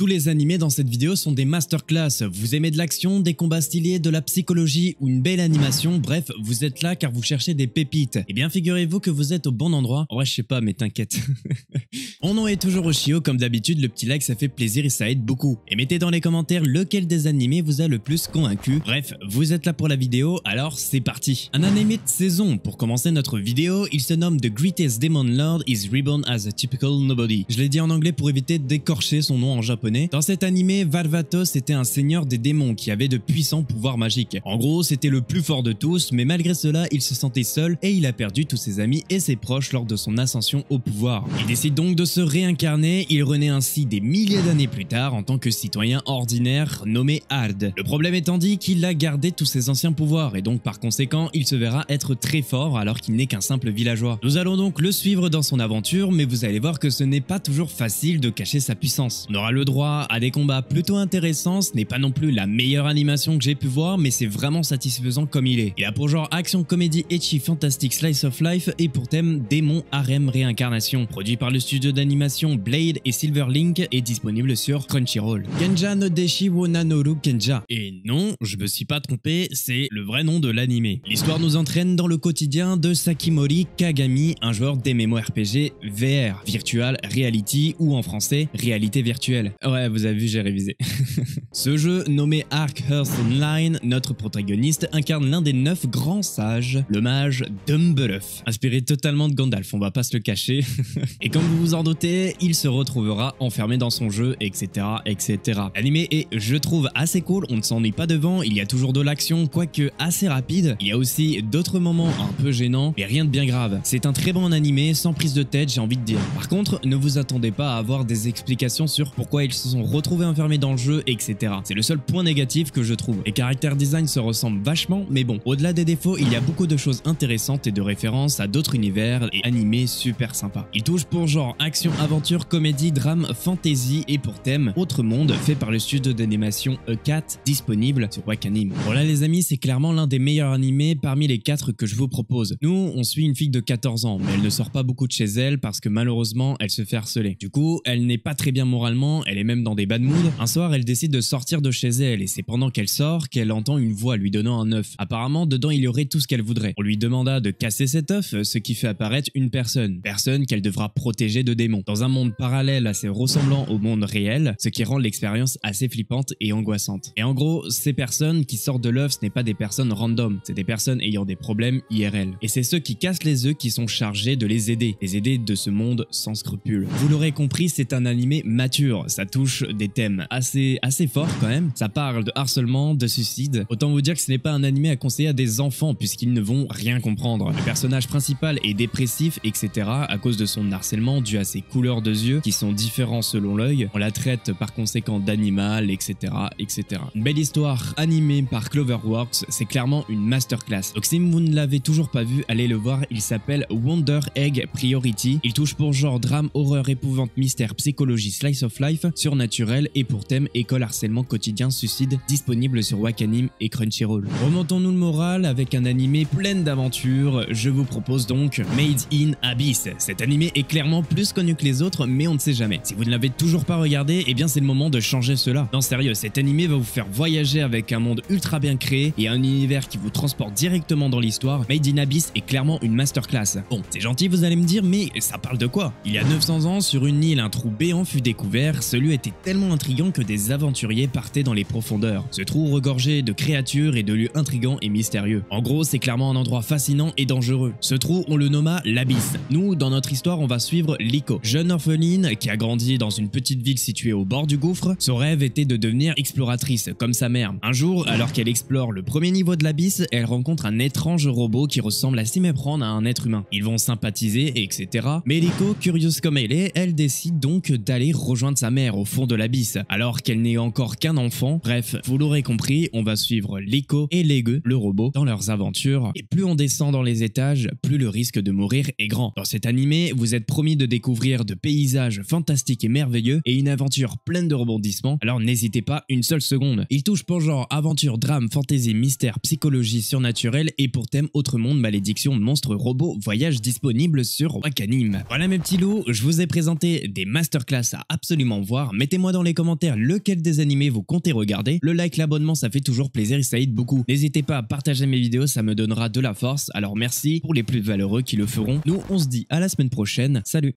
Tous les animés dans cette vidéo sont des masterclass. Vous aimez de l'action, des combats stylés, de la psychologie ou une belle animation, bref, vous êtes là car vous cherchez des pépites. Eh bien figurez-vous que vous êtes au bon endroit. En vrai je sais pas mais t'inquiète. Mon nom est toujours Oshio, comme d'habitude le petit like ça fait plaisir et ça aide beaucoup. Et mettez dans les commentaires lequel des animés vous a le plus convaincu. Bref, vous êtes là pour la vidéo, alors c'est parti. Un animé de saison. Pour commencer notre vidéo, il se nomme The Greatest Demon Lord is Reborn as a Typical Nobody. Je l'ai dit en anglais pour éviter d'écorcher son nom en japonais. Dans cet animé, Varvatos était un seigneur des démons qui avait de puissants pouvoirs magiques. En gros, c'était le plus fort de tous, mais malgré cela, il se sentait seul et il a perdu tous ses amis et ses proches lors de son ascension au pouvoir. Il décide donc de se réincarner, il renaît ainsi des milliers d'années plus tard en tant que citoyen ordinaire nommé Hard. Le problème étant dit qu'il a gardé tous ses anciens pouvoirs et donc par conséquent, il se verra être très fort alors qu'il n'est qu'un simple villageois. Nous allons donc le suivre dans son aventure, mais vous allez voir que ce n'est pas toujours facile de cacher sa puissance. On aura le droit à des combats plutôt intéressants, ce n'est pas non plus la meilleure animation que j'ai pu voir, mais c'est vraiment satisfaisant comme il est. Il a pour genre action, comédie, ecchi, fantastique, slice of life et pour thème démon, harem, réincarnation. Produit par le studio d'animation Blade et Silverlink et disponible sur Crunchyroll. Kenja no Deshi wo Nanoru Kenja. Et non, je me suis pas trompé, c'est le vrai nom de l'animé. L'histoire nous entraîne dans le quotidien de Sakimori Kagami, un joueur d'MMORPG VR, Virtual Reality ou en français, réalité virtuelle. Ouais, vous avez vu, j'ai révisé. Ce jeu, nommé Ark Earth Online, notre protagoniste incarne l'un des 9 grands sages, le mage Dumbleuf, inspiré totalement de Gandalf, on va pas se le cacher. Et comme vous vous en doutez, il se retrouvera enfermé dans son jeu, etc. etc. L'animé est, je trouve, assez cool, on ne s'ennuie pas devant, il y a toujours de l'action, quoique assez rapide. Il y a aussi d'autres moments un peu gênants, mais rien de bien grave. C'est un très bon animé, sans prise de tête, j'ai envie de dire. Par contre, ne vous attendez pas à avoir des explications sur pourquoi ils se sont retrouvés enfermés dans le jeu, etc. C'est le seul point négatif que je trouve. Les caractères design se ressemblent vachement, mais bon, au-delà des défauts, il y a beaucoup de choses intéressantes et de références à d'autres univers et animés super sympas. Il touche pour genre action, aventure, comédie, drame, fantasy et pour thème autre monde, fait par le studio d'animation E4, disponible sur Wakanim. Bon là les amis, c'est clairement l'un des meilleurs animés parmi les 4 que je vous propose. Nous, on suit une fille de 14 ans, mais elle ne sort pas beaucoup de chez elle parce que malheureusement, elle se fait harceler. Du coup, elle n'est pas très bien moralement, elle est même dans des bad moods. Un soir, elle décide de sortir de chez elle et c'est pendant qu'elle sort qu'elle entend une voix lui donnant un œuf. Apparemment, dedans, il y aurait tout ce qu'elle voudrait. On lui demanda de casser cet œuf, ce qui fait apparaître une personne qu'elle devra protéger de démons. Dans un monde parallèle assez ressemblant au monde réel, ce qui rend l'expérience assez flippante et angoissante. Et en gros, ces personnes qui sortent de l'œuf, ce n'est pas des personnes random, c'est des personnes ayant des problèmes IRL. Et c'est ceux qui cassent les œufs qui sont chargés de les aider de ce monde sans scrupules. Vous l'aurez compris, c'est un animé mature, ça touche des thèmes assez forts quand même. Ça parle de harcèlement, de suicide. Autant vous dire que ce n'est pas un animé à conseiller à des enfants puisqu'ils ne vont rien comprendre. Le personnage principal est dépressif, etc. à cause de son harcèlement dû à ses couleurs de yeux qui sont différents selon l'œil. On la traite par conséquent d'animal, etc., etc. Une belle histoire animée par Cloverworks, c'est clairement une masterclass. Donc si vous ne l'avez toujours pas vu, allez le voir, il s'appelle Wonder Egg Priority. Il touche pour genre drame, horreur, épouvante, mystère, psychologie, slice of life, surnaturel et pour thème école, harcèlement quotidien, suicide, disponible sur Wakanim et Crunchyroll. Remontons-nous le moral avec un animé plein d'aventures. Je vous propose donc Made in Abyss. Cet animé est clairement plus connu que les autres, mais on ne sait jamais. Si vous ne l'avez toujours pas regardé, eh bien c'est le moment de changer cela. Non sérieux, cet animé va vous faire voyager avec un monde ultra bien créé et un univers qui vous transporte directement dans l'histoire. Made in Abyss est clairement une masterclass. Bon, c'est gentil vous allez me dire, mais ça parle de quoi? Il y a 900 ans, sur une île, un trou béant fut découvert. Ce lieu était tellement intriguant que des aventuriers partaient dans les profondeurs. Ce trou regorgeait de créatures et de lieux intrigants et mystérieux. En gros, c'est clairement un endroit fascinant et dangereux. Ce trou, on le nomma l'Abysse. Nous, dans notre histoire, on va suivre Liko, jeune orpheline qui a grandi dans une petite ville située au bord du gouffre. Son rêve était de devenir exploratrice, comme sa mère. Un jour, alors qu'elle explore le premier niveau de l'Abysse, elle rencontre un étrange robot qui ressemble à s'y méprendre à un être humain. Ils vont sympathiser, etc. Mais Liko, curieuse comme elle est, elle décide donc d'aller rejoindre sa mère au fond de l'Abysse, alors qu'elle n'est encore qu'un enfant. Bref, vous l'aurez compris, on va suivre Liko et Lege, le robot, dans leurs aventures. Et plus on descend dans les étages, plus le risque de mourir est grand. Dans cet animé, vous êtes promis de découvrir de paysages fantastiques et merveilleux et une aventure pleine de rebondissements, alors n'hésitez pas une seule seconde. Il touche pour genre aventure, drame, fantasy, mystère, psychologie surnaturelle et pour thème autre monde, malédiction, monstre, robot, voyage disponible sur Wakanim. Voilà mes petits loups, je vous ai présenté des masterclass à absolument voir. voir. Mettez-moi dans les commentaires lequel des animés vous comptez regarder. Le like, l'abonnement, ça fait toujours plaisir et ça aide beaucoup. N'hésitez pas à partager mes vidéos, ça me donnera de la force. Alors merci pour les plus valeureux qui le feront. Nous, on se dit à la semaine prochaine. Salut!